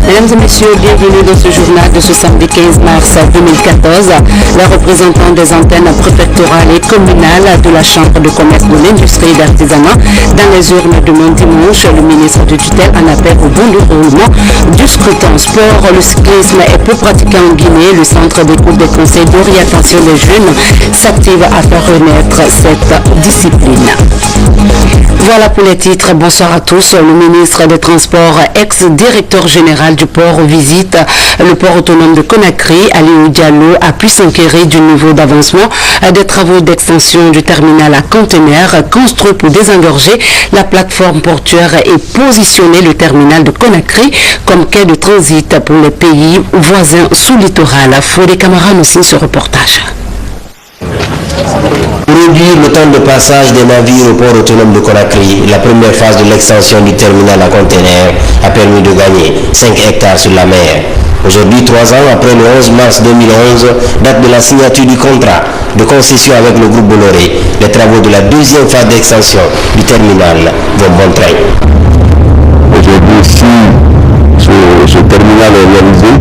Mesdames et messieurs, bienvenue dans ce journal de ce samedi 15 mars 2014. Les représentants des antennes préfectorales et communales de la Chambre de commerce de l'industrie et d'artisanat dans les urnes de dimanche, le ministre de tutelle en appelle au bon déroulement du scrutin. Sport, le cyclisme est peu pratiqué en Guinée. Le centre d'écoute des conseils d'orientation des jeunes s'active à faire renaître cette discipline. Voilà pour les titres. Bonsoir à tous. Le ministre des Transports, ex-directeur général du port, visite le port autonome de Conakry. Aliou Diallo a pu s'enquérir du niveau d'avancement des travaux d'extension du terminal à conteneurs construit pour désengorger la plateforme portuaire et positionner le terminal de Conakry comme quai de transit pour les pays voisins sous littoral. Fodé Camara nous signe ce reportage. Pour réduire le temps de passage des navires au port autonome de Conakry, la première phase de l'extension du terminal à conteneurs a permis de gagner 5 hectares sur la mer. Aujourd'hui, 3 ans après le 11 mars 2011, date de la signature du contrat de concession avec le groupe Bolloré, les travaux de la deuxième phase d'extension du terminal vont bon train. Aujourd'hui, si ce terminal est réalisé,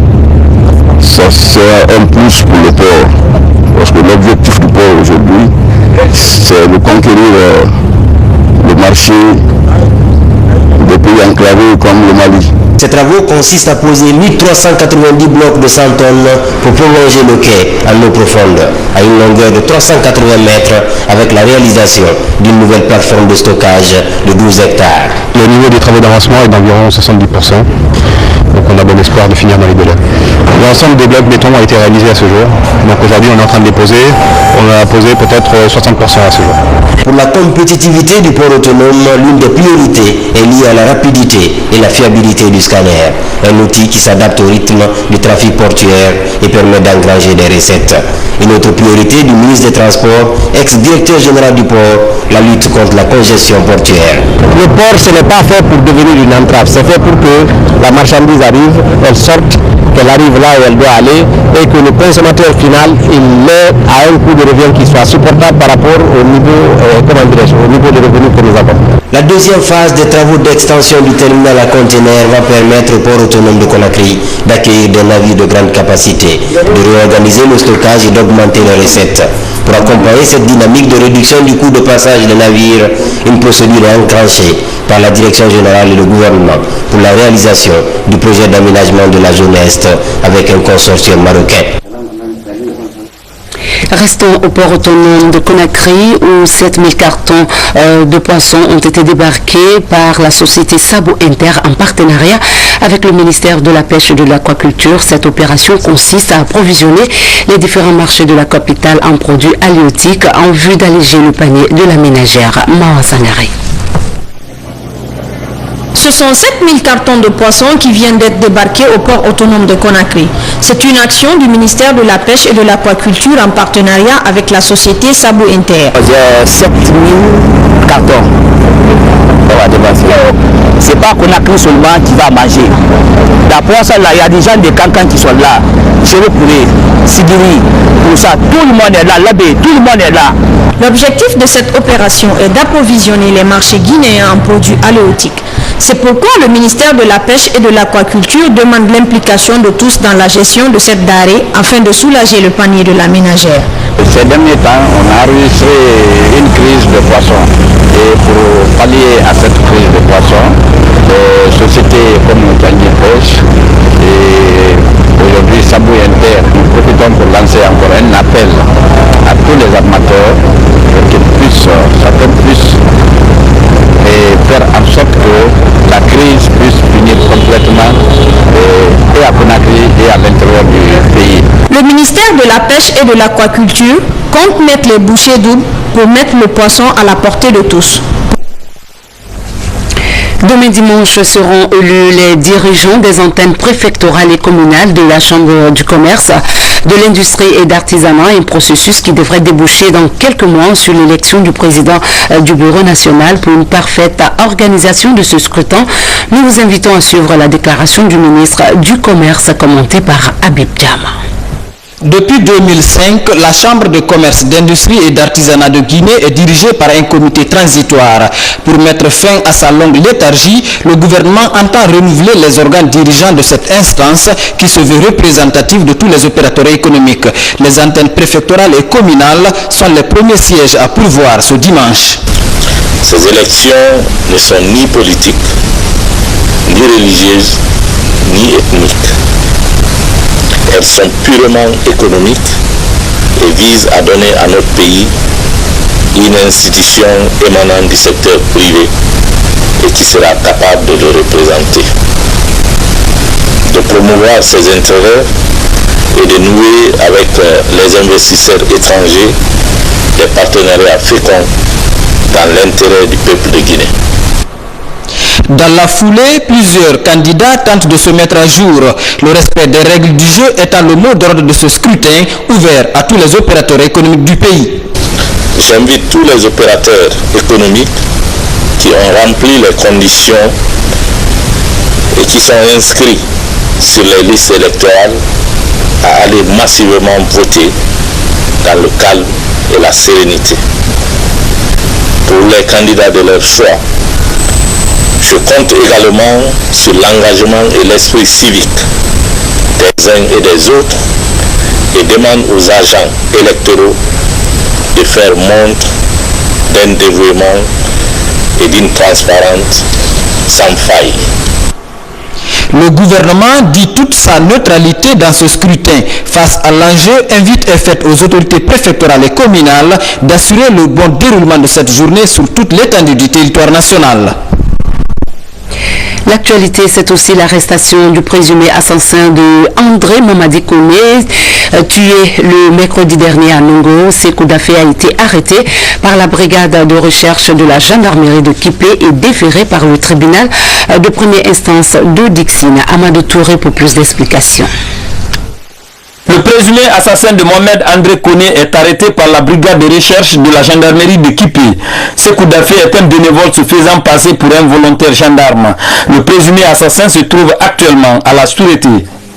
ça sera un plus pour le port. Parce que l'objectif du port aujourd'hui, c'est de conquérir le marché des pays enclavés comme le Mali. Ces travaux consistent à poser 1390 blocs de 100 tonnes pour prolonger le quai en eau profonde à une longueur de 380 mètres avec la réalisation d'une nouvelle plateforme de stockage de 12 hectares. Le niveau des travaux d'avancement est d'environ 70%. Donc on a bon espoir de finir dans les délais. L'ensemble des blocs béton a été réalisé à ce jour. Donc aujourd'hui on est en train de les poser. On a posé peut-être 60% à ce jour. Pour la compétitivité du port autonome, l'une des priorités est liée à la rapidité et la fiabilité du scanner. Un outil qui s'adapte au rythme du trafic portuaire et permet d'engranger des recettes. Une autre priorité du ministre des Transports, ex-directeur général du port, la lutte contre la congestion portuaire. Le port, ce n'est pas fait pour devenir une entrave, c'est fait pour que la marchandise arrive, elle sorte, qu'elle arrive là où elle doit aller et que le consommateur final, il l'ait à un coût de revient qui soit supportable par rapport au niveau, au niveau de revenus que nous avons. La deuxième phase des travaux d'extension du terminal à conteneurs va permettre au port autonome de Conakry d'accueillir des navires de grande capacité, de réorganiser le stockage et d'augmenter les recettes. Pour accompagner cette dynamique de réduction du coût de passage des navires, une procédure est enclenchée par la Direction générale et le gouvernement pour la réalisation du projet d'aménagement de la zone Est avec un consortium marocain. Restons au port autonome de Conakry où 7000 cartons de poissons ont été débarqués par la société Sabo Inter en partenariat avec le ministère de la Pêche et de l'Aquaculture. Cette opération consiste à approvisionner les différents marchés de la capitale en produits halieutiques en vue d'alléger le panier de la ménagère. Mawa Sangaré. Ce sont 7000 cartons de poissons qui viennent d'être débarqués au port autonome de Conakry. C'est une action du ministère de la Pêche et de l'Aquaculture en partenariat avec la société Sabo Inter. J'ai 7000 cartons. C'est pas Conakry seulement qui va manger. D'après ça, il y a des gens de Cancan qui sont là. Chéri Poulet, Sidiri, tout ça, tout le monde est là, Labé, tout le monde est là. L'objectif de cette opération est d'approvisionner les marchés guinéens en produits halieutiques. C'est pourquoi le ministère de la Pêche et de l'Aquaculture demande l'implication de tous dans la gestion de cette denrée afin de soulager le panier de la ménagère. Ces derniers temps, on a enregistré une crise de poissons. Et pour pallier à cette crise de poissons, les sociétés comme Kanji Pêche et aujourd'hui Sabo Inter, nous profitons pour lancer encore un appel à tous les armateurs pour qu'ils puissent, chacun puisse faire en sorte que la crise puisse finir complètement et à Conakry et à l'intérieur du pays. Le ministère de la Pêche et de l'Aquaculture compte mettre les bouchées doubles pour mettre le poisson à la portée de tous. Demain dimanche seront élus les dirigeants des antennes préfectorales et communales de la Chambre du commerce, de l'industrie et d'artisanat, un processus qui devrait déboucher dans quelques mois sur l'élection du président du Bureau national pour une parfaite organisation de ce scrutin. Nous vous invitons à suivre la déclaration du ministre du Commerce commentée par Habib Diama. Depuis 2005, la Chambre de commerce, d'industrie et d'artisanat de Guinée est dirigée par un comité transitoire. Pour mettre fin à sa longue léthargie, le gouvernement entend renouveler les organes dirigeants de cette instance qui se veut représentative de tous les opérateurs économiques. Les antennes préfectorales et communales sont les premiers sièges à pourvoir ce dimanche. Ces élections ne sont ni politiques, ni religieuses, ni ethniques. Elles sont purement économiques et visent à donner à notre pays une institution émanant du secteur privé et qui sera capable de le représenter, de promouvoir ses intérêts et de nouer avec les investisseurs étrangers des partenariats féconds dans l'intérêt du peuple de Guinée. Dans la foulée, plusieurs candidats tentent de se mettre à jour. Le respect des règles du jeu étant le mot d'ordre de ce scrutin ouvert à tous les opérateurs économiques du pays. J'invite tous les opérateurs économiques qui ont rempli les conditions et qui sont inscrits sur les listes électorales à aller massivement voter dans le calme et la sérénité. Pour les candidats de leur choix, je compte également sur l'engagement et l'esprit civique des uns et des autres et demande aux agents électoraux de faire montre d'un dévouement et d'une transparence sans faille. Le gouvernement dit toute sa neutralité dans ce scrutin. Face à l'enjeu, invite est faite aux autorités préfectorales et communales d'assurer le bon déroulement de cette journée sur toute l'étendue du territoire national. L'actualité, c'est aussi l'arrestation du présumé assassin de André Mamadi Koné, tué le mercredi dernier à Nongo. Sékou Dafé a été arrêté par la brigade de recherche de la gendarmerie de Kipé et déféré par le tribunal de première instance de Dixine. Amadou Touré pour plus d'explications. Le présumé assassin de Mohamed André Koné est arrêté par la brigade de recherche de la gendarmerie de Kipé. Sékou Dafé est un bénévole se faisant passer pour un volontaire gendarme. Le présumé assassin se trouve actuellement à la sûreté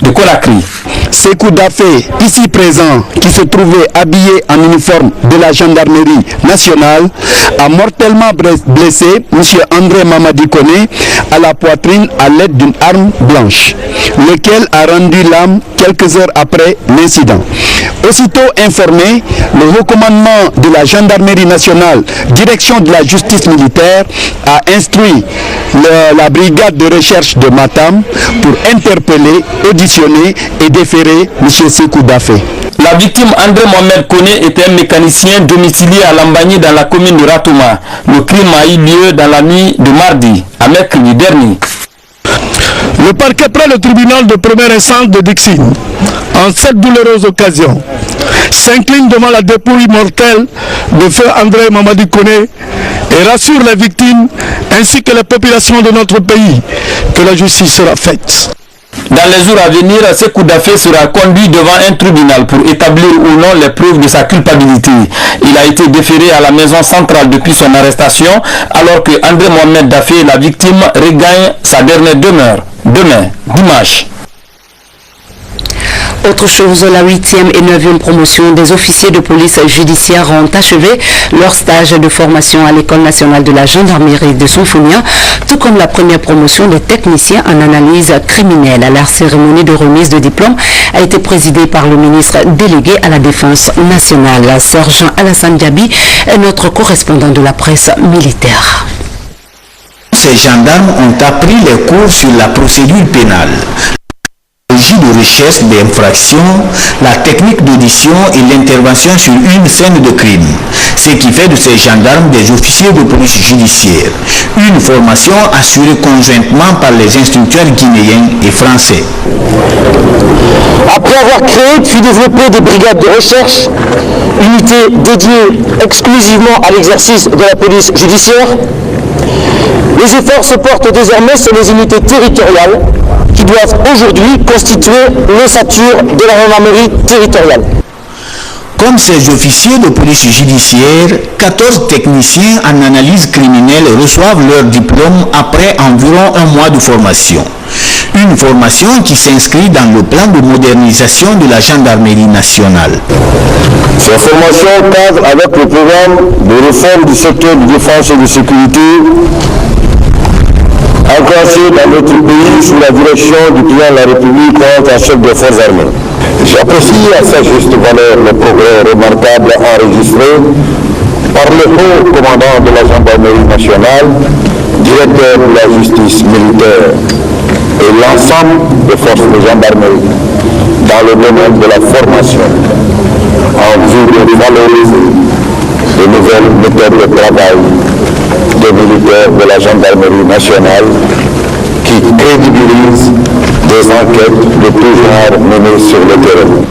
de Conakry. Sékou Dafé, ici présent, qui se trouvait habillé en uniforme de la gendarmerie nationale, a mortellement blessé M. André Mamadi Koné à la poitrine à l'aide d'une arme blanche, lequel a rendu l'âme quelques heures après l'incident. Aussitôt informé, le recommandement de la gendarmerie nationale, direction de la justice militaire, a instruit la brigade de recherche de Matam pour interpeller, auditionner et déférer M. Sékou Dafé. La victime André Mohamed Koné était un mécanicien domicilié à Lambagny dans la commune de Ratouma. Le crime a eu lieu dans la nuit de mardi à mercredi dernier. Le parquet près le tribunal de première instance de Dixine, en cette douloureuse occasion, s'incline devant la dépouille mortelle de feu André Mamadi Koné et rassure les victimes ainsi que les populations de notre pays que la justice sera faite. Dans les jours à venir, Sékou Dafé sera conduit devant un tribunal pour établir ou non les preuves de sa culpabilité. Il a été déféré à la maison centrale depuis son arrestation, alors que André Mohamed Dafé, la victime, regagne sa dernière demeure demain, dimanche. Autre chose, la 8e et 9e promotion des officiers de police judiciaire ont achevé leur stage de formation à l'École nationale de la gendarmerie de Sonfonia, tout comme la première promotion des techniciens en analyse criminelle. La cérémonie de remise de diplôme a été présidée par le ministre délégué à la Défense nationale. Sergent Alassane Diaby est notre correspondant de la presse militaire. Ces gendarmes ont appris les cours sur la procédure pénale, de recherche des infractions, la technique d'audition et l'intervention sur une scène de crime, ce qui fait de ces gendarmes des officiers de police judiciaire. Une formation assurée conjointement par les instructeurs guinéens et français. Après avoir créé puis développé des brigades de recherche, unités dédiées exclusivement à l'exercice de la police judiciaire, les efforts se portent désormais sur les unités territoriales qui doivent aujourd'hui constituer l'ossature de la gendarmerie territoriale. Comme ces officiers de police judiciaire, 14 techniciens en analyse criminelle reçoivent leur diplôme après environ un mois de formation. Une formation qui s'inscrit dans le plan de modernisation de la gendarmerie nationale. Cette formation cadre avec le programme de réforme du secteur de défense et de sécurité enclenché dans notre pays sous la direction du président de la République en chef des forces armées. J'apprécie à sa juste valeur le progrès remarquable enregistré par le haut commandant de la gendarmerie nationale, directeur de la justice militaire et l'ensemble des forces de gendarmerie dans le domaine de la formation en vue de valoriser de nouvelles méthodes de travail des militaires de la gendarmerie nationale qui crédibilisent des enquêtes de tout genre menées sur le terrain.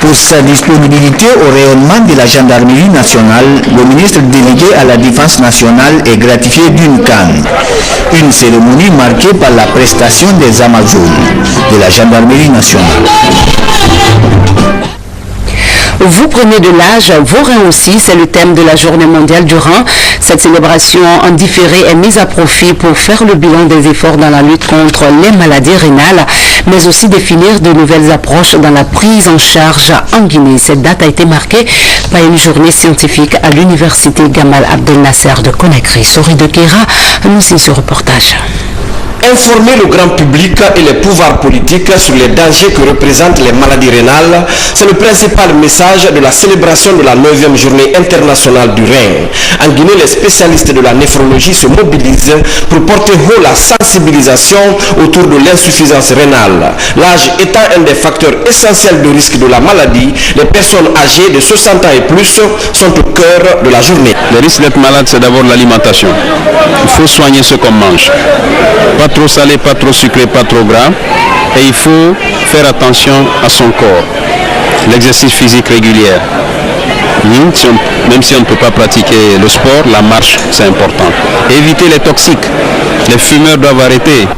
Pour sa disponibilité au rayonnement de la gendarmerie nationale, le ministre délégué à la défense nationale est gratifié d'une canne. Une cérémonie marquée par la prestation des Amazones de la gendarmerie nationale. Vous prenez de l'âge, vos reins aussi, c'est le thème de la journée mondiale du rein. Cette célébration en différé est mise à profit pour faire le bilan des efforts dans la lutte contre les maladies rénales, mais aussi définir de nouvelles approches dans la prise en charge en Guinée. Cette date a été marquée par une journée scientifique à l'université Gamal Abdel Nasser de Conakry. Sori de Kera nous signe ce reportage. Informer le grand public et les pouvoirs politiques sur les dangers que représentent les maladies rénales, c'est le principal message de la célébration de la 9e journée internationale du rein. En Guinée, les spécialistes de la néphrologie se mobilisent pour porter haut la sensibilisation autour de l'insuffisance rénale. L'âge étant un des facteurs essentiels de risque de la maladie, les personnes âgées de 60 ans et plus sont au cœur de la journée. Le risque d'être malade, c'est d'abord l'alimentation. Il faut soigner ce qu'on mange. Pas trop salé, pas trop sucré, pas trop gras. Et il faut faire attention à son corps. L'exercice physique régulier. Même si on ne peut pas pratiquer le sport, la marche, c'est important. Éviter les toxiques. Les fumeurs doivent arrêter.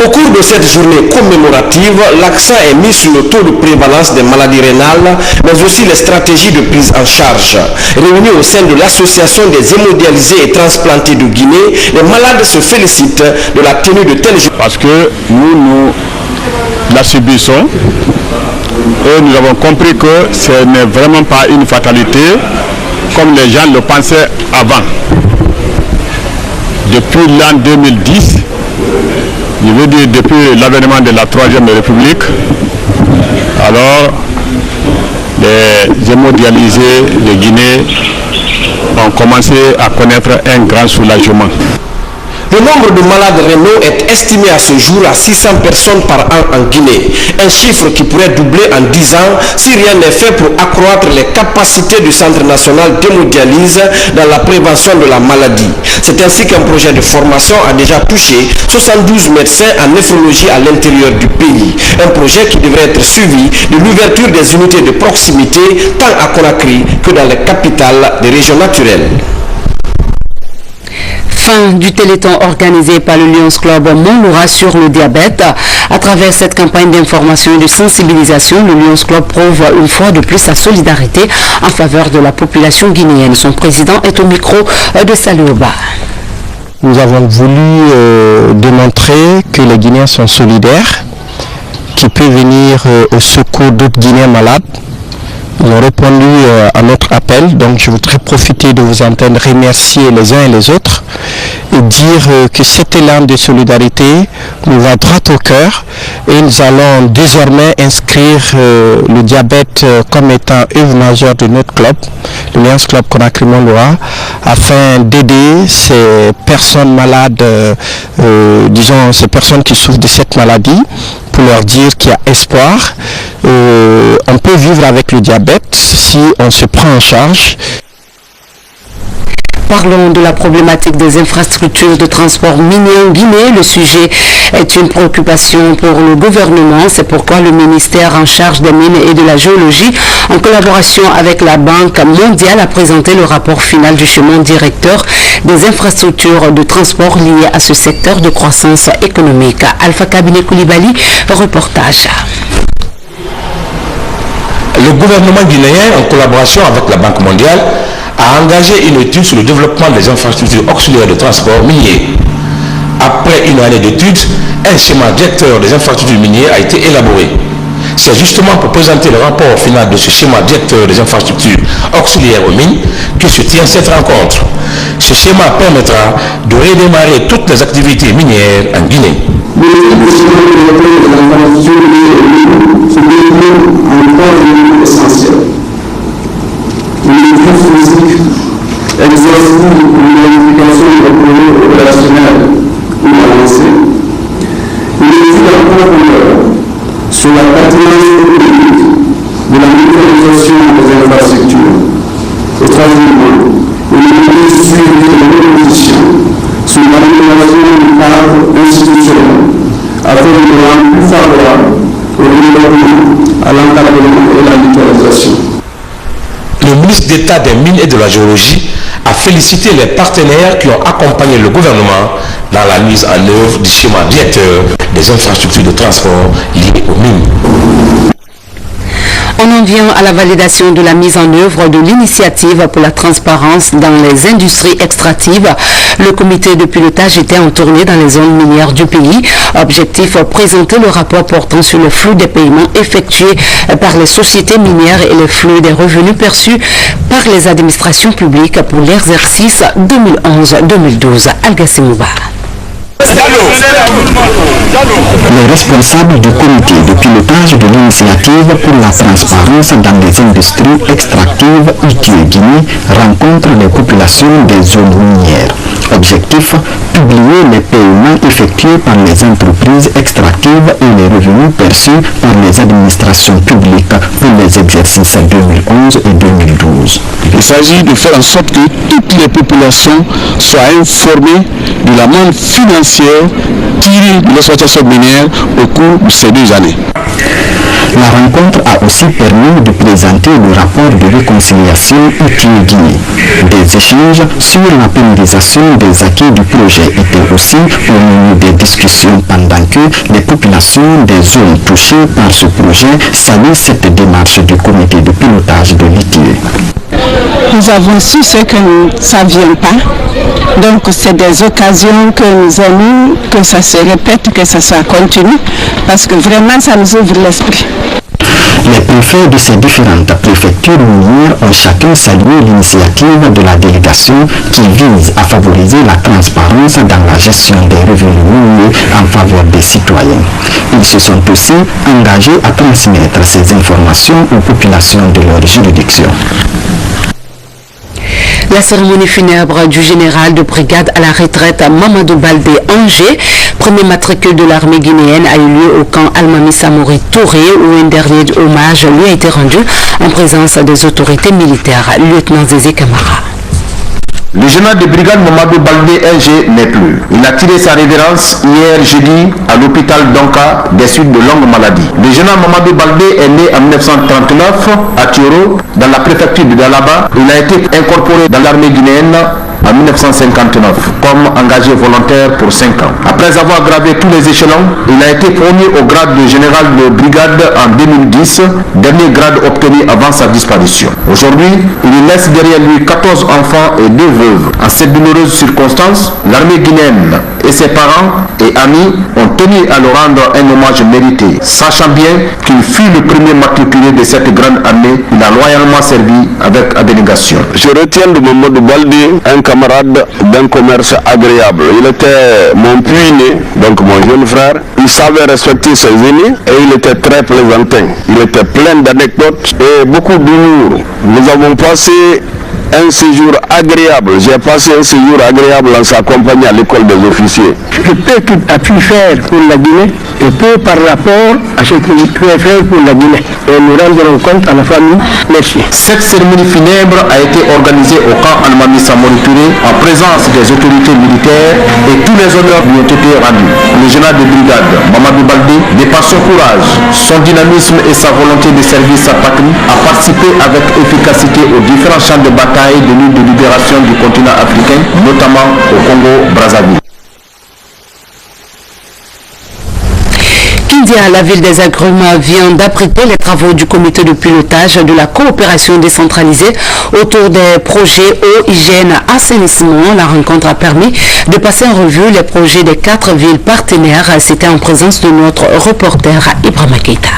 Au cours de cette journée commémorative, l'accent est mis sur le taux de prévalence des maladies rénales, mais aussi les stratégies de prise en charge. Réunis au sein de l'association des hémodialysés et transplantés de Guinée, les malades se félicitent de la tenue de telles journées. Parce que nous la subissons et nous avons compris que ce n'est vraiment pas une fatalité comme les gens le pensaient avant. Depuis l'an 2010, je veux dire depuis l'avènement de la Troisième République, alors les hémodialysés de Guinée ont commencé à connaître un grand soulagement. Le nombre de malades rénaux est estimé à ce jour à 600 personnes par an en Guinée. Un chiffre qui pourrait doubler en 10 ans si rien n'est fait pour accroître les capacités du Centre national d'hémodialyse dans la prévention de la maladie. C'est ainsi qu'un projet de formation a déjà touché 72 médecins en néphrologie à l'intérieur du pays. Un projet qui devrait être suivi de l'ouverture des unités de proximité tant à Conakry que dans les capitales des régions naturelles. Fin du téléthon organisé par le Lions Club Montloura sur le diabète. À travers cette campagne d'information et de sensibilisation, le Lions Club prouve une fois de plus sa solidarité en faveur de la population guinéenne. Son président est au micro de Salioba. Nous avons voulu démontrer que les Guinéens sont solidaires, qu'ils peuvent venir au secours d'autres Guinéens malades. Ils ont répondu à notre appel, donc je voudrais profiter de vous entendre remercier les uns et les autres et dire que cet élan de solidarité nous va droit au cœur et nous allons désormais inscrire le diabète comme étant œuvre majeure de notre club, le Lions Club Conakry Montloura, afin d'aider ces personnes malades, disons ces personnes qui souffrent de cette maladie, pour leur dire qu'il y a espoir. On peut vivre avec le diabète si on se prend en charge. Parlons de la problématique des infrastructures de transport minier en Guinée. Le sujet est une préoccupation pour le gouvernement. C'est pourquoi le ministère en charge des mines et de la géologie, en collaboration avec la Banque mondiale, a présenté le rapport final du chemin directeur des infrastructures de transport liées à ce secteur de croissance économique. Alpha Kabine Koulibaly, reportage. Le gouvernement guinéen, en collaboration avec la Banque mondiale, a engagé une étude sur le développement des infrastructures auxiliaires de transport minier. Après une année d'études, un schéma directeur des infrastructures minières a été élaboré. C'est justement pour présenter le rapport final de ce schéma directeur des infrastructures auxiliaires aux mines que se tient cette rencontre. Ce schéma permettra de redémarrer toutes les activités minières en Guinée. Sur la pertinence économique de la mutualisation des infrastructures. Et troisièmement, une suivi de l'opposition sur l'amélioration du cadre institutionnel afin de le rendre plus favorable au développement, à l'encadrement et à la mutualisation. Le ministre d'État des Mines et de la Géologie a félicité les partenaires qui ont accompagné le gouvernement dans la mise en œuvre du schéma directeur des infrastructures de transport liées aux mines. On en vient à la validation de la mise en œuvre de l'initiative pour la transparence dans les industries extractives. Le comité de pilotage était en tournée dans les zones minières du pays. Objectif, présenter le rapport portant sur le flux des paiements effectués par les sociétés minières et le flux des revenus perçus par les administrations publiques pour l'exercice 2011-2012. Algassi Mouba. Les responsables du comité de pilotage de l'initiative pour la transparence dans les industries extractives ITIE-Guinée rencontrent les populations des zones minières. Objectif, publier les paiements effectués par les entreprises extractives et les revenus perçus par les administrations publiques pour les exercices 2011 et 2012. Il s'agit de faire en sorte que toutes les populations soient informées de la manne financière tirée de l'exploitation minière au cours de ces 2 années. La rencontre a aussi permis de présenter le rapport de réconciliation ITIE-Guinée. Des échanges sur la pérennisation des acquis du projet étaient aussi au menu des discussions pendant que les populations des zones touchées par ce projet saluent cette démarche du comité de pilotage de l'ITIE. Nous avons su ce que ça ne vient pas. Donc c'est des occasions que nous aimons, que ça se répète, que ça soit continu, parce que vraiment ça nous ouvre l'esprit. Les préfets de ces différentes préfectures minières ont chacun salué l'initiative de la délégation qui vise à favoriser la transparence dans la gestion des revenus miniers en faveur des citoyens. Ils se sont aussi engagés à transmettre ces informations aux populations de leur juridiction. La cérémonie funèbre du général de brigade à la retraite Mamadou Baldé Angers, premier matricule de l'armée guinéenne, a eu lieu au camp Almami Samori Touré où un dernier hommage lui a été rendu en présence des autorités militaires. Lieutenant Zézé Camara. Le général de brigade Mamadou Baldé NG n'est plus. Il a tiré sa révérence hier jeudi à l'hôpital d'Onka des suites de longues maladies. Le général Mamadou Baldé est né en 1939 à Tioro, dans la préfecture de Dalaba. Il a été incorporé dans l'armée guinéenne en 1959 comme engagé volontaire pour 5 ans. Après avoir gravé tous les échelons, il a été promu au grade de général de brigade en 2010, dernier grade obtenu avant sa disparition. Aujourd'hui, il laisse derrière lui 14 enfants et 2 veuves. En cette douloureuse circonstance, l'armée guinéenne et ses parents et amis ont tenu à lui rendre un hommage mérité, sachant bien qu'il fut le premier matriculé de cette grande armée. Il a loyalement servi avec abnégation. Je retiens de Mamadou Baldé un camarade d'un commerce agréable. Il était mon puîné, donc mon jeune frère. Il savait respecter ses aînés et il était très plaisantin. Il était plein d'anecdotes et beaucoup d'humour. Nous avons passé un séjour agréable. J'ai passé un séjour agréable en sa compagnie à l'école des officiers. Le peu qu'il a pu faire pour la Guinée et peu par rapport à ce qu'il pouvait faire pour la Guinée. Et nous rendrons compte à la famille. Merci. Cette cérémonie funèbre a été organisée au camp Almami Samori Touré en présence des autorités militaires et tous les honneurs lui ont été rendus. Le général de brigade Mamadou Baldé, de par son courage, son dynamisme et sa volonté de servir sa patrie, a participé avec efficacité aux différents champs de bataille de lutte de libération du continent africain, notamment au Congo-Brazzaville. Kindia, la ville des agrumes, vient d'abriter les travaux du comité de pilotage de la coopération décentralisée autour des projets eau, hygiène, assainissement. La rencontre a permis de passer en revue les projets des 4 villes partenaires. C'était en présence de notre reporter Ibrahima Keita.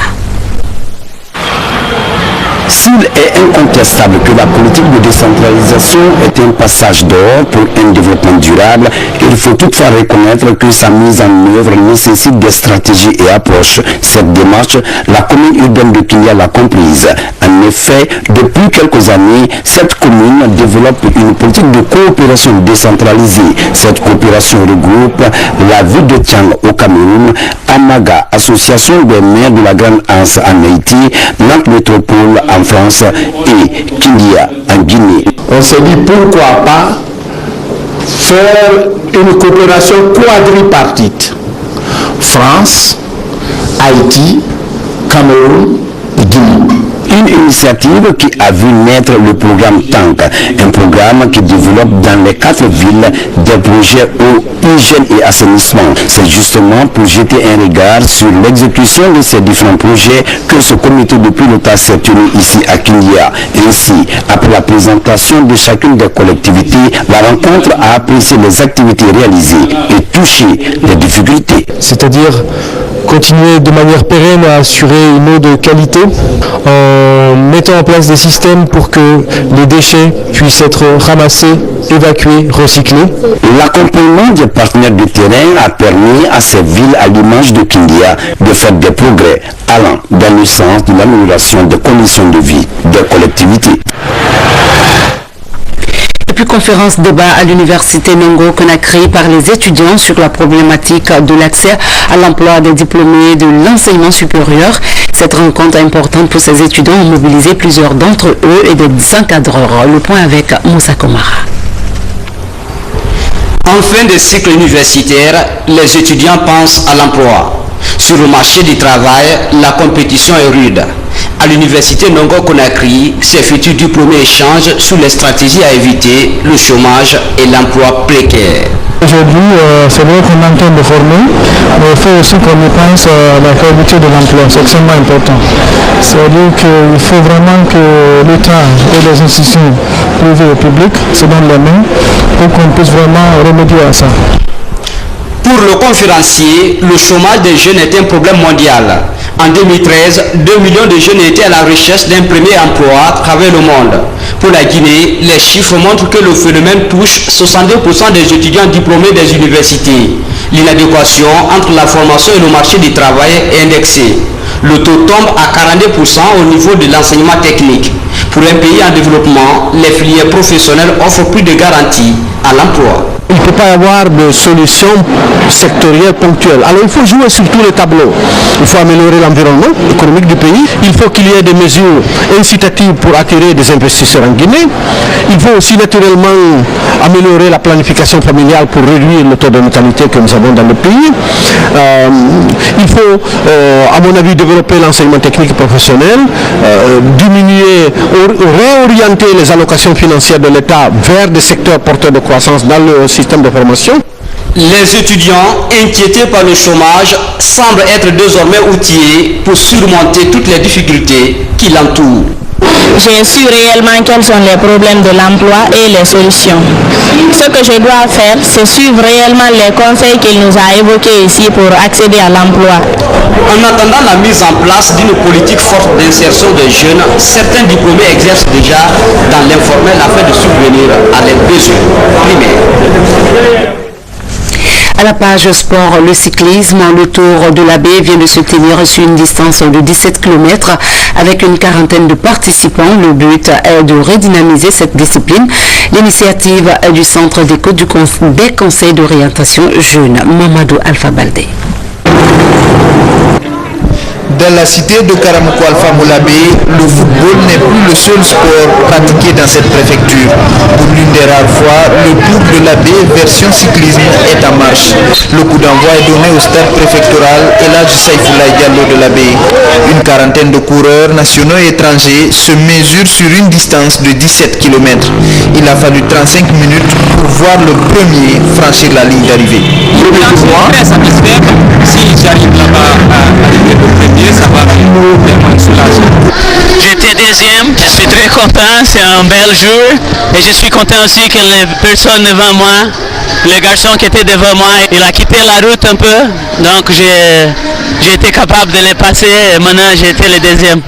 S'il est incontestable que la politique de décentralisation est un passage d'or pour un développement durable, il faut toutefois reconnaître que sa mise en œuvre nécessite des stratégies et approches. Cette démarche, la commune urbaine de Kindia l'a comprise. En effet, depuis quelques années, cette commune développe une politique de coopération décentralisée. Cette coopération regroupe la ville de Tiang au Cameroun, Amaga, association des maires de la Grande Anse en Haïti, Nantes Métropole en France et Kindia en Guinée. On s'est dit pourquoi pas faire une coopération quadripartite. France, Haïti, Cameroun, Guinée. Une initiative qui a vu naître le programme TANK, un programme qui développe dans les 4 villes des projets eau, hygiène et assainissement. C'est justement pour jeter un regard sur l'exécution de ces différents projets que ce comité de pilotage s'est tenu ici à Kindia. Ainsi, après la présentation de chacune des collectivités, la rencontre a apprécié les activités réalisées et touché les difficultés. C'est-à-dire continuer de manière pérenne à assurer une eau de qualité en mettant en place des systèmes pour que les déchets puissent être ramassés, évacués, recyclés. L'accompagnement des partenaires de terrain a permis à ces villes, à l'image de Kindia, de faire des progrès allant dans le sens de l'amélioration des conditions de vie des collectivités. Puis conférence débat à l'université Nongo Conakry par les étudiants sur la problématique de l'accès à l'emploi des diplômés de l'enseignement supérieur. Cette rencontre importante pour ces étudiants a mobilisé plusieurs d'entre eux et des encadreurs. Le point avec Moussa Komara. En fin de cycle universitaire, les étudiants pensent à l'emploi. Sur le marché du travail, la compétition est rude. À l'université Nongo Conakry, ces futurs diplômés échangent sur les stratégies à éviter le chômage et l'emploi précaire. Aujourd'hui, c'est vrai qu'on est en train de former, mais il faut aussi qu'on y pense à la qualité de l'emploi. C'est extrêmement important. C'est-à-dire qu'il faut vraiment que l'État et les institutions privées et publiques se donnent les mains pour qu'on puisse vraiment remédier à ça. Pour le conférencier, le chômage des jeunes est un problème mondial. En 2013, 2 millions de jeunes étaient à la recherche d'un premier emploi à travers le monde. Pour la Guinée, les chiffres montrent que le phénomène touche 62% des étudiants diplômés des universités. L'inadéquation entre la formation et le marché du travail est indexée. Le taux tombe à 42% au niveau de l'enseignement technique. Pour un pays en développement, les filières professionnelles offrent plus de garanties à l'emploi. Il ne peut pas y avoir de solution sectorielle ponctuelle. Alors il faut jouer sur tous les tableaux. Il faut améliorer l'environnement économique du pays. Il faut qu'il y ait des mesures incitatives pour attirer des investisseurs en Guinée. Il faut aussi naturellement améliorer la planification familiale pour réduire le taux de natalité que nous avons dans le pays. Il faut, à mon avis, développer l'enseignement technique et professionnel, diminuer, réorienter les allocations financières de l'État vers des secteurs porteurs de croissance dans le système de formation. Les étudiants, inquiétés par le chômage, semblent être désormais outillés pour surmonter toutes les difficultés qui l'entourent. J'ai su réellement quels sont les problèmes de l'emploi et les solutions. Ce que je dois faire, c'est suivre réellement les conseils qu'il nous a évoqués ici pour accéder à l'emploi. En attendant la mise en place d'une politique forte d'insertion des jeunes, certains diplômés exercent déjà dans l'informel afin de subvenir à leurs besoins primaires. À la page sport, le cyclisme, le Tour de la Baie vient de se tenir sur une distance de 17 km avec une quarantaine de participants. Le but est de redynamiser cette discipline. L'initiative est du Centre d'écoute des conseils d'orientation jeunes. Mamadou Alpha Baldé. Dans la cité de Karamoko Alpha Moulabé, le football n'est plus le seul sport pratiqué dans cette préfecture. Pour l'une des rares fois, le Tour de la Baie version cyclisme est en marche. Le coup d'envoi est donné au stade préfectoral Elhadji Saïfoulaye Diallo de la Baie. Une quarantaine de coureurs nationaux et étrangers se mesurent sur une distance de 17 km. Il a fallu 35 minutes pour voir le premier franchir la ligne d'arrivée. Je suis très satisfait si j'arrive là-bas vraiment soulagé. J'étais deuxième, je suis très content, c'est un bel jour et je suis content aussi que les personnes devant moi, le garçon qui était devant moi, il a quitté la route un peu, donc j'ai été capable de les passer et maintenant j'ai été le deuxième.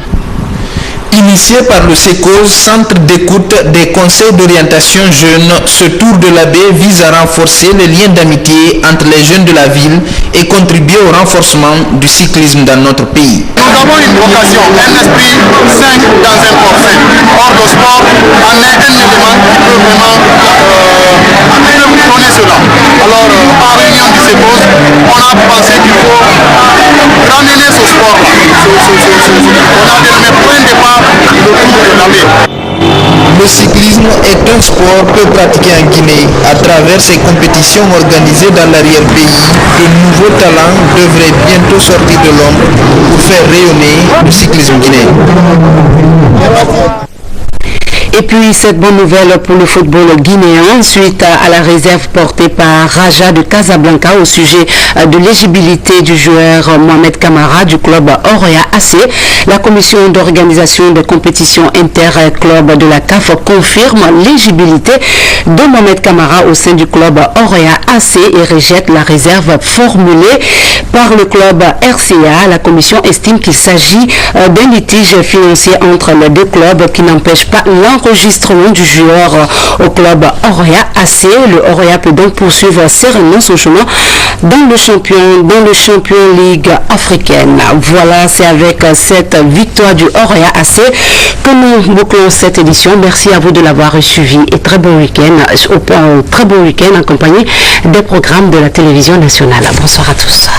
Initié par le SECOS, Centre d'écoute des conseils d'orientation jeunes, ce tour de la baie vise à renforcer les liens d'amitié entre les jeunes de la ville et contribuer au renforcement du cyclisme dans notre pays. Nous avons une vocation, un esprit sain dans un corps sain. Or, le sport en est un élément qui peut vraiment donner cela. Alors, en réunion du SECOS, on a pensé qu'il faut ramener ce sport-là. On a donné point de départ. Le cyclisme est un sport peu pratiqué en Guinée. À travers ces compétitions organisées dans l'arrière-pays, de nouveaux talents devraient bientôt sortir de l'ombre pour faire rayonner le cyclisme guinéen. Et puis cette bonne nouvelle pour le football guinéen suite à la réserve portée par Raja de Casablanca au sujet de l'éligibilité du joueur Mohamed Kamara du club Oroya AC. La commission d'organisation des compétitions inter-club de la CAF confirme l'éligibilité de Mohamed Kamara au sein du club Oroya AC et rejette la réserve formulée par le club RCA. La commission estime qu'il s'agit d'un litige financier entre les deux clubs qui n'empêche pas l'enregistrement du joueur au club Oroya AC. Le Oroya peut donc poursuivre sereinement son chemin dans le champion League africaine. Voilà, c'est avec cette victoire du Oroya AC que nous bouclons cette édition. Merci à vous de l'avoir suivi et très bon week-end en compagnie des programmes de la télévision nationale. Bonsoir à tous.